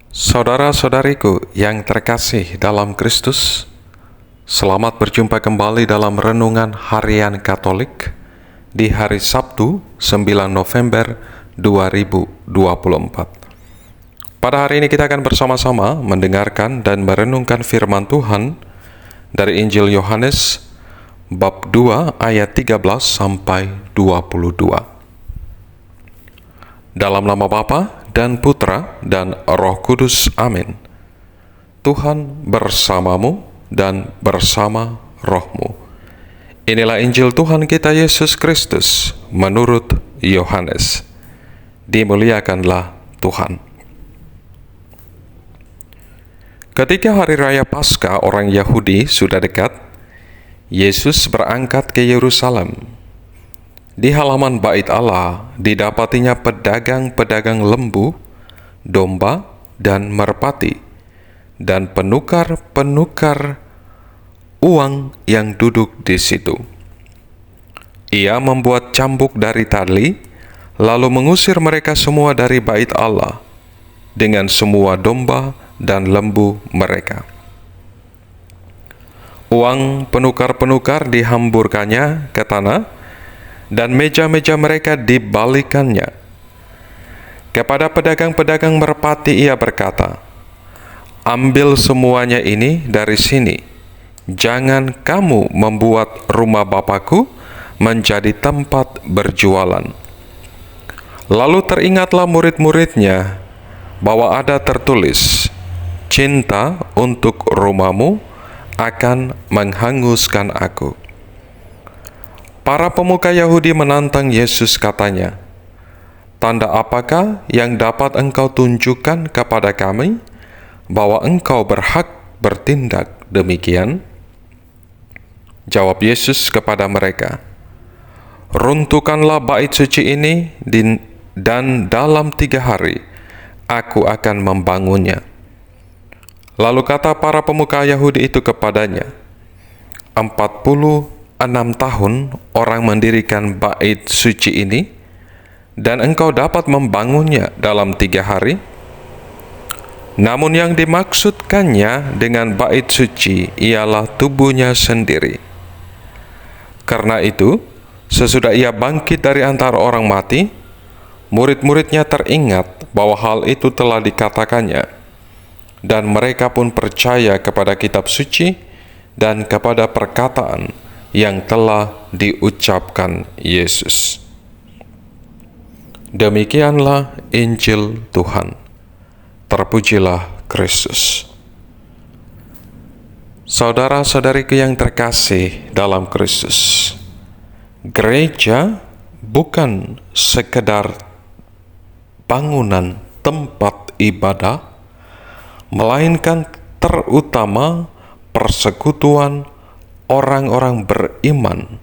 Saudara-saudariku yang terkasih dalam Kristus, selamat berjumpa kembali dalam Renungan Harian Katolik di hari Sabtu 9 November 2024. Pada hari ini kita akan bersama-sama mendengarkan dan merenungkan firman Tuhan dari Injil Yohanes bab 2 ayat 13 sampai 22. Dalam nama Bapa dan Putra dan Roh Kudus. Amin. Tuhan bersamamu dan bersama rohmu. Inilah Injil Tuhan kita Yesus Kristus menurut Yohanes. Dimuliakanlah Tuhan. Ketika hari raya Paskah orang Yahudi sudah dekat, Yesus berangkat ke Yerusalem. Di halaman bait Allah didapatinya pedagang-pedagang lembu, domba, dan merpati, dan penukar-penukar uang yang duduk di situ. Ia membuat cambuk dari tali, lalu mengusir mereka semua dari bait Allah, dengan semua domba dan lembu mereka. Uang penukar-penukar dihamburkannya ke tanah, dan meja-meja mereka dibalikannya. Kepada pedagang-pedagang merpati ia berkata, "Ambil semuanya ini dari sini. Jangan kamu membuat rumah Bapakku menjadi tempat berjualan." Lalu teringatlah murid-muridnya bahwa ada tertulis, "Cinta untuk rumahmu akan menghanguskan aku." Para pemuka Yahudi menantang Yesus, katanya, "Tanda apakah yang dapat engkau tunjukkan kepada kami bahwa engkau berhak bertindak demikian?" Jawab Yesus kepada mereka, "Runtuhkanlah bait suci ini dan dalam 3 hari aku akan membangunnya." Lalu kata para pemuka Yahudi itu kepadanya, 46 tahun orang mendirikan bait suci ini, dan engkau dapat membangunnya dalam 3 hari? Namun yang dimaksudkannya dengan bait suci ialah tubuhnya sendiri. Karena itu, sesudah ia bangkit dari antara orang mati, murid-muridnya teringat bahwa hal itu telah dikatakannya, dan mereka pun percaya kepada kitab suci dan kepada perkataan yang telah diucapkan Yesus. Demikianlah Injil Tuhan. Terpujilah Kristus. Saudara-saudariku yang terkasih dalam Kristus, gereja bukan sekedar bangunan tempat ibadah, melainkan terutama persekutuan orang-orang beriman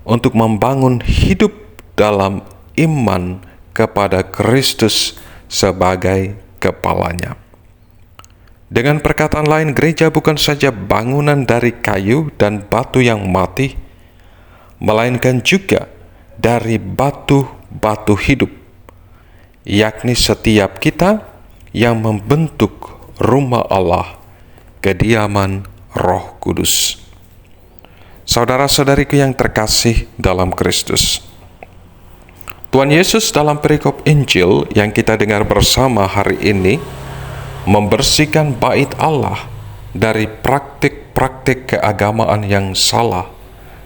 untuk membangun hidup dalam iman kepada Kristus sebagai kepalanya. Dengan perkataan lain, gereja bukan saja bangunan dari kayu dan batu yang mati, melainkan juga dari batu-batu hidup, yakni setiap kita yang membentuk rumah Allah, kediaman Roh Kudus. Saudara-saudariku yang terkasih dalam Kristus, Tuhan Yesus dalam perikop Injil yang kita dengar bersama hari ini membersihkan bait Allah dari praktik-praktik keagamaan yang salah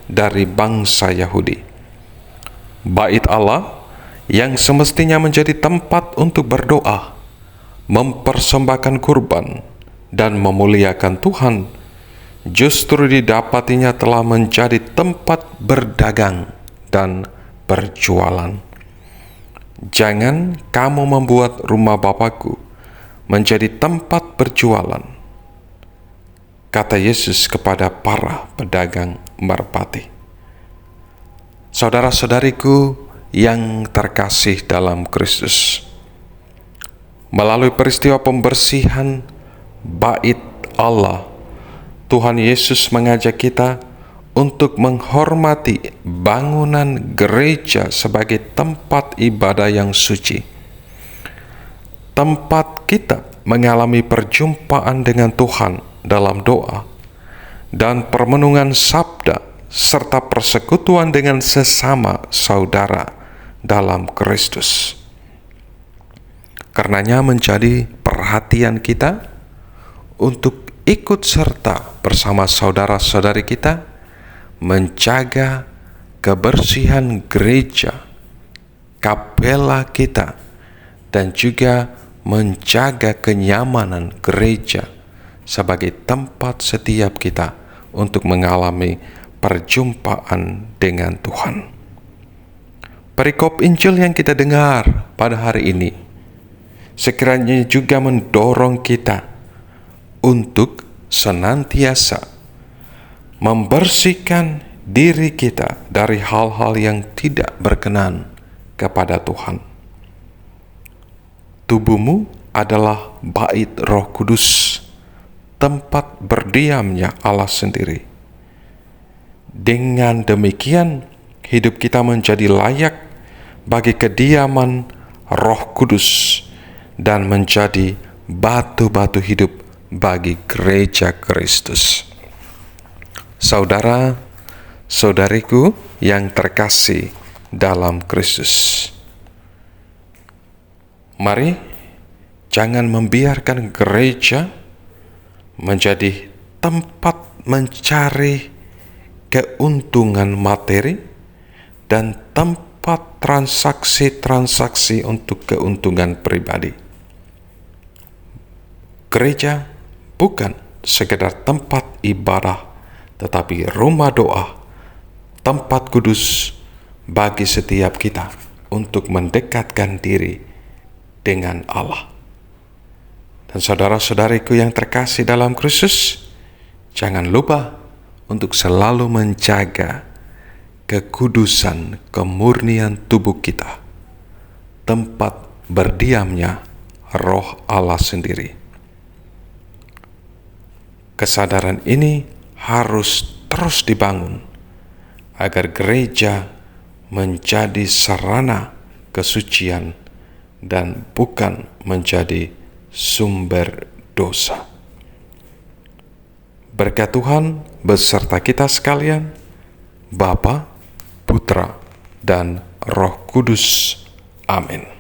dari bangsa Yahudi. Bait Allah yang semestinya menjadi tempat untuk berdoa, mempersembahkan kurban, dan memuliakan Tuhan, justru didapatinya telah menjadi tempat berdagang dan berjualan. Jangan kamu membuat rumah Bapakku menjadi tempat berjualan, kata Yesus kepada para pedagang merpati. Saudara-saudariku yang terkasih dalam Kristus, melalui peristiwa pembersihan bait Allah, Tuhan Yesus mengajak kita untuk menghormati bangunan gereja sebagai tempat ibadah yang suci. Tempat kita mengalami perjumpaan dengan Tuhan dalam doa dan permenungan sabda serta persekutuan dengan sesama saudara dalam Kristus. Karenanya menjadi perhatian kita untuk ikut serta bersama saudara-saudari kita menjaga kebersihan gereja, kapela kita, dan juga menjaga kenyamanan gereja sebagai tempat setiap kita untuk mengalami perjumpaan dengan Tuhan. Perikop Injil yang kita dengar pada hari ini sekiranya juga mendorong kita untuk senantiasa membersihkan diri kita dari hal-hal yang tidak berkenan kepada Tuhan. Tubuhmu adalah bait Roh Kudus, tempat berdiamnya Allah sendiri. Dengan demikian, hidup kita menjadi layak bagi kediaman Roh Kudus dan menjadi batu-batu hidup bagi gereja Kristus. Saudara-saudariku yang terkasih dalam Kristus, mari jangan membiarkan gereja menjadi tempat mencari keuntungan materi dan tempat transaksi-transaksi untuk keuntungan pribadi. Gereja bukan sekedar tempat ibadah, tetapi rumah doa, tempat kudus bagi setiap kita untuk mendekatkan diri dengan Allah. Dan saudara-saudariku yang terkasih dalam Kristus, jangan lupa untuk selalu menjaga kekudusan, kemurnian tubuh kita, tempat berdiamnya Roh Allah sendiri. Kesadaran ini harus terus dibangun agar gereja menjadi sarana kesucian dan bukan menjadi sumber dosa. Berkat Tuhan beserta kita sekalian, Bapa, Putra, dan Roh Kudus. Amin.